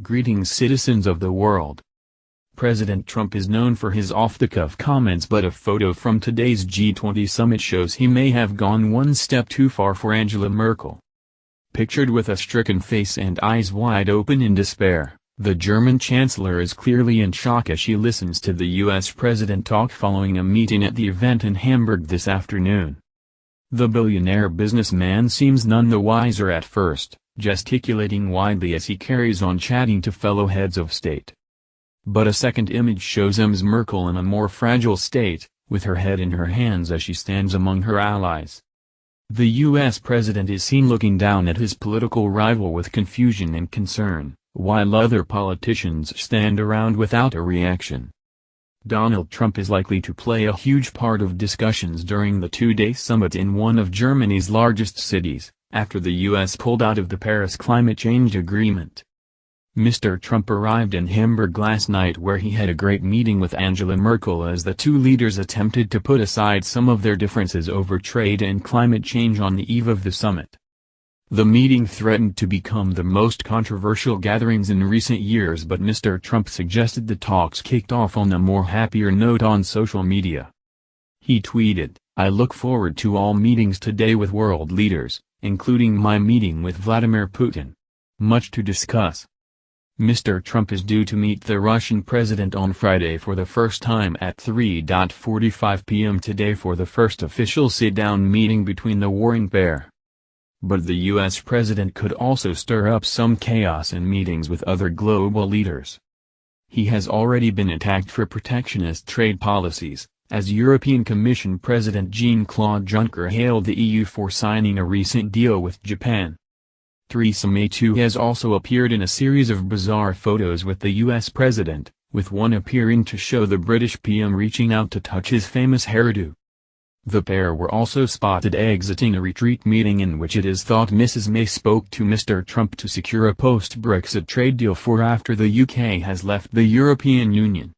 Greetings, citizens of the world. President Trump is known for his off-the-cuff comments, but a photo from today's G20 summit shows he may have gone one step too far for Angela Merkel. Pictured with a stricken face and eyes wide open in despair, the German chancellor is clearly in shock as she listens to the U.S. president talk following a meeting at the event in Hamburg this afternoon. The billionaire businessman seems none the wiser at first, gesticulating widely as he carries on chatting to fellow heads of state. But a second image shows Ms. Merkel in a more fragile state, with her head in her hands as she stands among her allies. The U.S. president is seen looking down at his political rival with confusion and concern, while other politicians stand around without a reaction. Donald Trump is likely to play a huge part of discussions during the two-day summit in one of Germany's largest cities, after the U.S. pulled out of the Paris climate change agreement. Mr. Trump arrived in Hamburg last night, where he had a great meeting with Angela Merkel as the two leaders attempted to put aside some of their differences over trade and climate change on the eve of the summit. The meeting threatened to become the most controversial gatherings in recent years, but Mr. Trump suggested the talks kicked off on a more happier note on social media. He tweeted, "I look forward to all meetings today with world leaders, including my meeting with Vladimir Putin. Much to discuss." Mr. Trump is due to meet the Russian president on Friday for the first time at 3:45 p.m. today for the first official sit-down meeting between the warring pair. But the U.S. president could also stir up some chaos in meetings with other global leaders. He has already been attacked for protectionist trade policies, as European Commission President Jean-Claude Juncker hailed the EU for signing a recent deal with Japan. Theresa May too has also appeared in a series of bizarre photos with the U.S. president, with one appearing to show the British PM reaching out to touch his famous hairdo. The pair were also spotted exiting a retreat meeting in which it is thought Mrs. May spoke to Mr. Trump to secure a post-Brexit trade deal for after the UK has left the European Union.